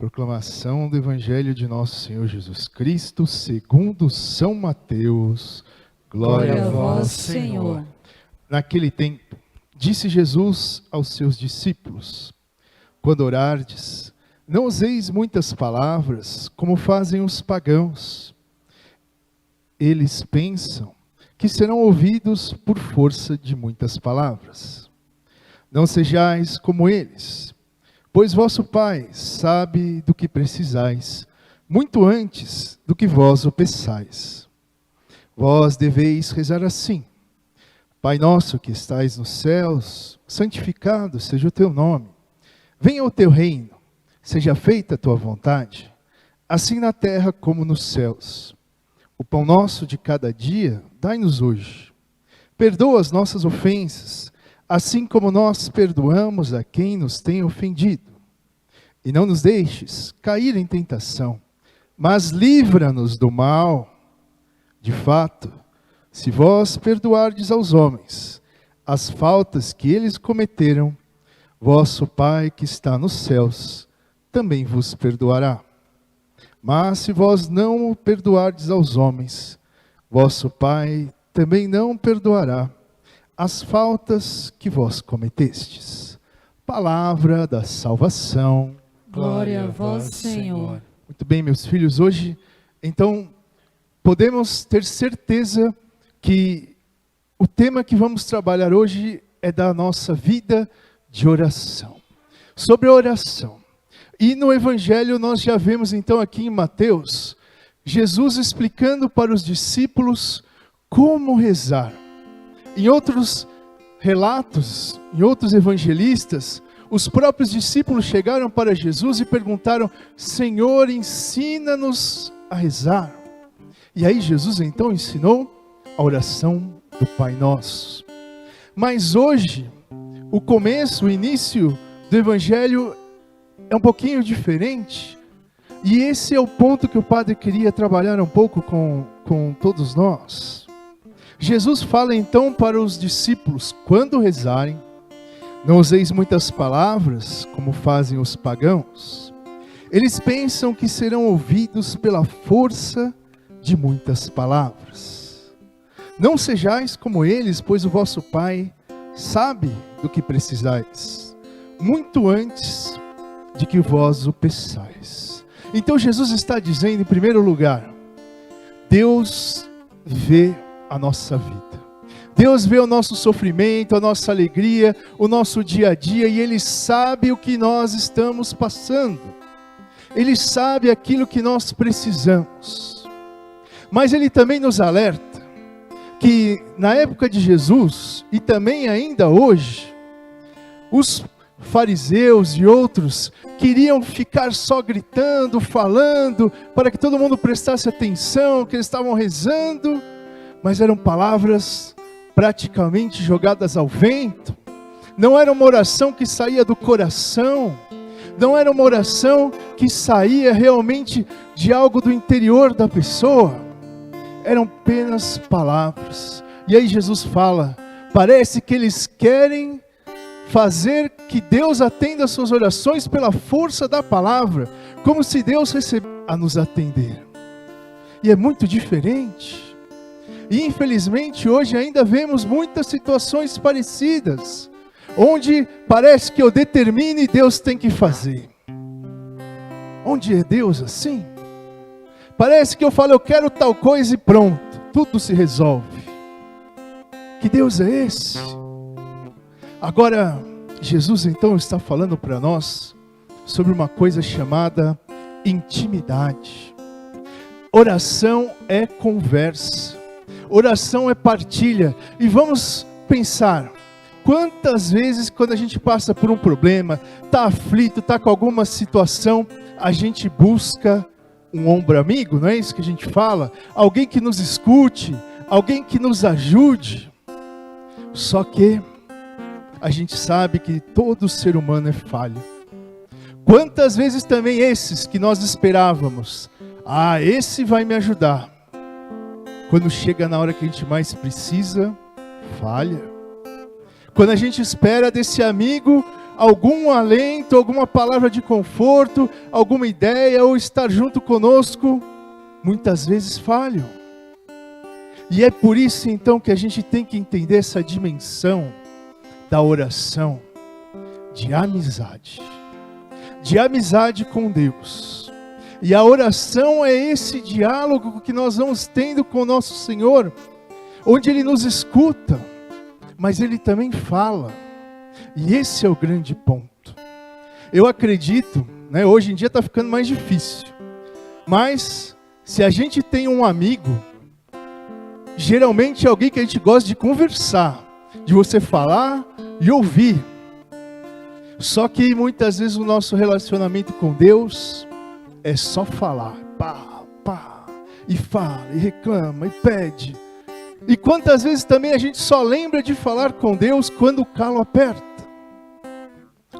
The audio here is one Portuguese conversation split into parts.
Proclamação do Evangelho de Nosso Senhor Jesus Cristo, segundo São Mateus. Glória a vós, Senhor. Naquele tempo, disse Jesus aos seus discípulos: quando orardes, não useis muitas palavras, como fazem os pagãos. Eles pensam que serão ouvidos por força de muitas palavras. Não sejais como eles, pois vosso Pai sabe do que precisais, muito antes do que vós o peçais. Vós deveis rezar assim: Pai nosso que estais nos céus, santificado seja o teu nome. Venha o teu reino, seja feita a tua vontade, assim na terra como nos céus. O pão nosso de cada dia, dai-nos hoje. Perdoa as nossas ofensas, assim como nós perdoamos a quem nos tem ofendido. E não nos deixes cair em tentação, mas livra-nos do mal. De fato, se vós perdoardes aos homens as faltas que eles cometeram, vosso Pai que está nos céus também vos perdoará. Mas se vós não o perdoardes aos homens, vosso Pai também não perdoará as faltas que vós cometestes. Palavra da salvação. Glória a vós, Senhor. Muito bem, meus filhos, hoje, então, podemos ter certeza que o tema que vamos trabalhar hoje é da nossa vida de oração. Sobre a oração. E no Evangelho nós já vemos então aqui em Mateus, Jesus explicando para os discípulos como rezar. Em outros relatos, em outros evangelistas, os próprios discípulos chegaram para Jesus e perguntaram: Senhor, ensina-nos a rezar. E aí Jesus então ensinou a oração do Pai Nosso. Mas hoje, o começo, o início do Evangelho é um pouquinho diferente. E esse é o ponto que o Padre queria trabalhar um pouco com todos nós. Jesus fala então para os discípulos: quando rezarem, não useis muitas palavras, como fazem os pagãos. Eles pensam que serão ouvidos pela força de muitas palavras. Não sejais como eles, pois o vosso Pai sabe do que precisais, muito antes de que vós o peçais. Então Jesus está dizendo, em primeiro lugar, Deus vê a nossa vida. Deus vê o nosso sofrimento, a nossa alegria, o nosso dia a dia, e Ele sabe o que nós estamos passando. Ele sabe aquilo que nós precisamos. Mas Ele também nos alerta que na época de Jesus, e também ainda hoje, os fariseus e outros queriam ficar só gritando, falando, para que todo mundo prestasse atenção, que eles estavam rezando, mas eram palavras praticamente jogadas ao vento. Não era uma oração que saía do coração, não era uma oração que saía realmente de algo do interior da pessoa, eram apenas palavras. E aí Jesus fala: parece que eles querem fazer que Deus atenda as suas orações pela força da palavra, como se Deus recebesse a nos atender. E é muito diferente. E infelizmente hoje ainda vemos muitas situações parecidas, onde parece que eu determino e Deus tem que fazer. Onde é Deus assim? Parece que eu falo, eu quero tal coisa e pronto, tudo se resolve. Que Deus é esse? Agora, Jesus então está falando para nós sobre uma coisa chamada intimidade. Oração é conversa, oração é partilha. E vamos pensar, quantas vezes quando a gente passa por um problema, está aflito, está com alguma situação, a gente busca um ombro amigo, não é isso que a gente fala? Alguém que nos escute, alguém que nos ajude. Só que a gente sabe que todo ser humano é falho. Quantas vezes também esses que nós esperávamos, esse vai me ajudar, quando chega na hora que a gente mais precisa, falha. Quando a gente espera desse amigo algum alento, alguma palavra de conforto, alguma ideia, ou estar junto conosco, muitas vezes falham. E é por isso então que a gente tem que entender essa dimensão da oração, de amizade com Deus. E a oração é esse diálogo que nós vamos tendo com o nosso Senhor, onde Ele nos escuta, mas Ele também fala. E esse é o grande ponto. Eu acredito, hoje em dia está ficando mais difícil, mas se a gente tem um amigo, geralmente é alguém que a gente gosta de conversar, de você falar e ouvir. Só que muitas vezes o nosso relacionamento com Deus é só falar, e fala, e reclama, e pede. E quantas vezes também a gente só lembra de falar com Deus quando o calo aperta,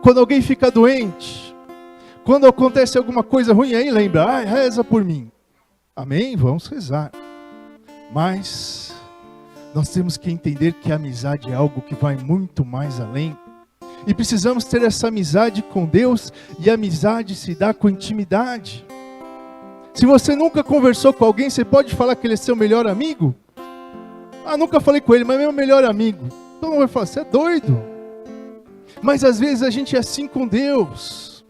quando alguém fica doente, quando acontece alguma coisa ruim, aí lembra, reza por mim. Amém? Vamos rezar. Mas nós temos que entender que a amizade é algo que vai muito mais além. E precisamos ter essa amizade com Deus, e a amizade se dá com intimidade. Se você nunca conversou com alguém, você pode falar que ele é seu melhor amigo? Nunca falei com ele, mas é meu melhor amigo. Então não vai falar, você é doido. Mas às vezes a gente é assim com Deus.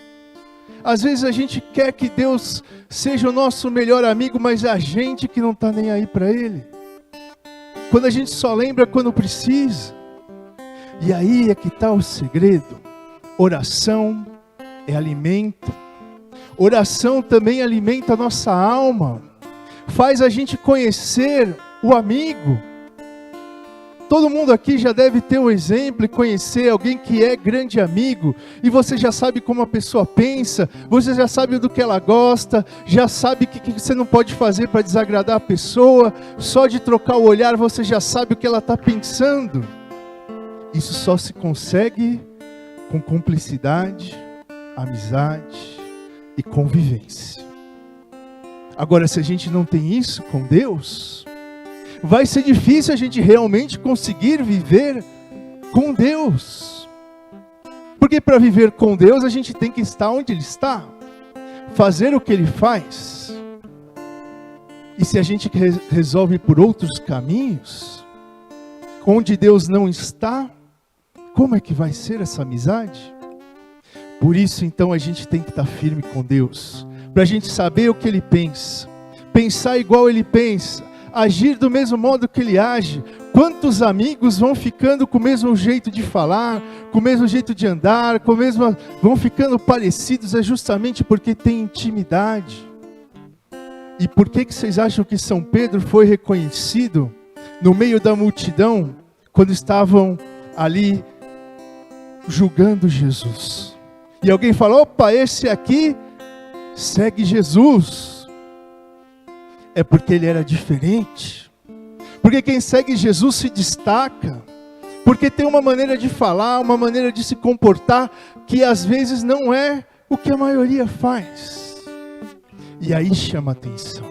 Às vezes a gente quer que Deus seja o nosso melhor amigo, mas é a gente que não está nem aí para Ele. Quando a gente só lembra quando precisa. E aí é que está o segredo. Oração é alimento. Oração também alimenta a nossa alma. Faz a gente conhecer o amigo. Todo mundo aqui já deve ter um exemplo e conhecer alguém que é grande amigo. E você já sabe como a pessoa pensa. Você já sabe do que ela gosta. Já sabe o que você não pode fazer para desagradar a pessoa. Só de trocar o olhar você já sabe o que ela está pensando. Isso só se consegue com cumplicidade, amizade e convivência. Agora, se a gente não tem isso com Deus, vai ser difícil a gente realmente conseguir viver com Deus. Porque para viver com Deus, a gente tem que estar onde Ele está, fazer o que Ele faz. E se a gente resolve por outros caminhos, onde Deus não está, como é que vai ser essa amizade? Por isso então a gente tem que estar firme com Deus, para a gente saber o que Ele pensa, pensar igual Ele pensa, agir do mesmo modo que Ele age. Quantos amigos vão ficando com o mesmo jeito de falar, com o mesmo jeito de andar, vão ficando parecidos, é justamente porque tem intimidade. E por que vocês acham que São Pedro foi reconhecido no meio da multidão, quando estavam ali julgando Jesus? E alguém falou, opa, esse aqui segue Jesus. É porque ele era diferente. Porque quem segue Jesus se destaca. Porque tem uma maneira de falar, uma maneira de se comportar, que às vezes não é o que a maioria faz. E aí chama a atenção.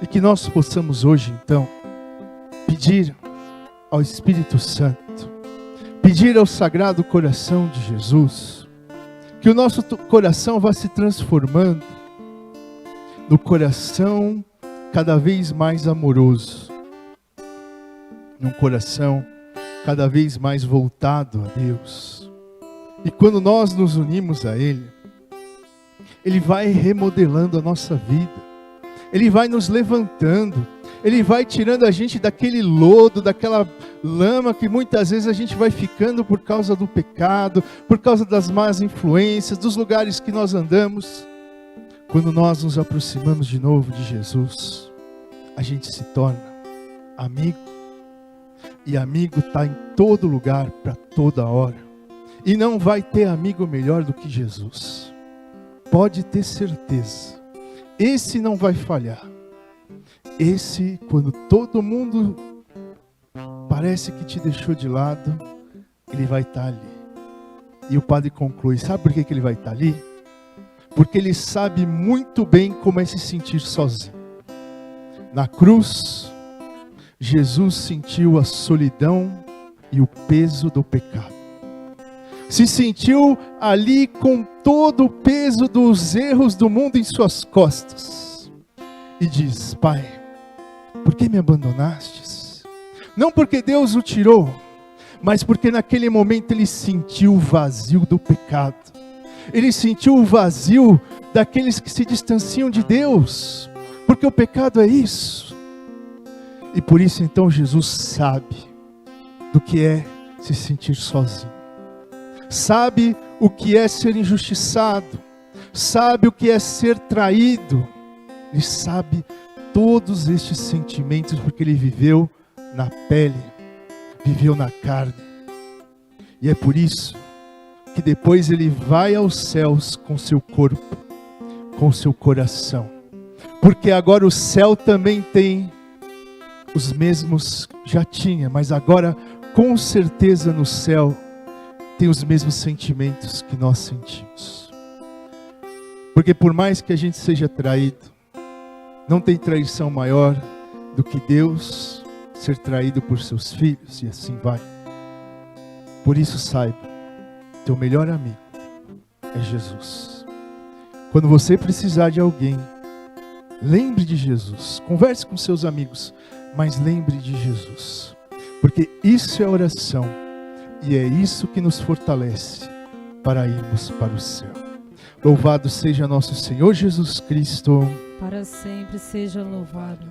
E que nós possamos hoje então pedir ao Espírito Santo, pedir ao Sagrado Coração de Jesus, que o nosso coração vá se transformando no coração cada vez mais amoroso, num coração cada vez mais voltado a Deus. E quando nós nos unimos a Ele, Ele vai remodelando a nossa vida, Ele vai nos levantando, Ele vai tirando a gente daquele lodo, daquela lama que muitas vezes a gente vai ficando por causa do pecado, por causa das más influências, dos lugares que nós andamos. Quando nós nos aproximamos de novo de Jesus, a gente se torna amigo. E amigo está em todo lugar, para toda hora. E não vai ter amigo melhor do que Jesus. Pode ter certeza. Esse não vai falhar. Esse, quando todo mundo parece que te deixou de lado, Ele vai estar ali. E o padre conclui, sabe por que Ele vai estar ali? Porque Ele sabe muito bem como é se sentir sozinho. Na cruz, Jesus sentiu a solidão e o peso do pecado. Se sentiu ali com todo o peso dos erros do mundo em suas costas. E diz: Pai, por que me abandonastes? Não porque Deus o tirou, mas porque naquele momento ele sentiu o vazio do pecado. Ele sentiu o vazio daqueles que se distanciam de Deus. Porque o pecado é isso. E por isso então Jesus sabe do que é se sentir sozinho. Sabe o que é ser injustiçado. Sabe o que é ser traído. Ele sabe todos estes sentimentos porque ele viveu na pele, viveu na carne. E é por isso que depois ele vai aos céus com seu corpo, com seu coração. Porque agora o céu também tem os mesmos, já tinha, mas agora com certeza no céu tem os mesmos sentimentos que nós sentimos. Porque por mais que a gente seja traído, não tem traição maior do que Deus ser traído por seus filhos, e assim vai. Por isso saiba, teu melhor amigo é Jesus. Quando você precisar de alguém, lembre de Jesus. Converse com seus amigos, mas lembre de Jesus. Porque isso é oração, e é isso que nos fortalece para irmos para o céu. Louvado seja nosso Senhor Jesus Cristo. Para sempre seja louvado.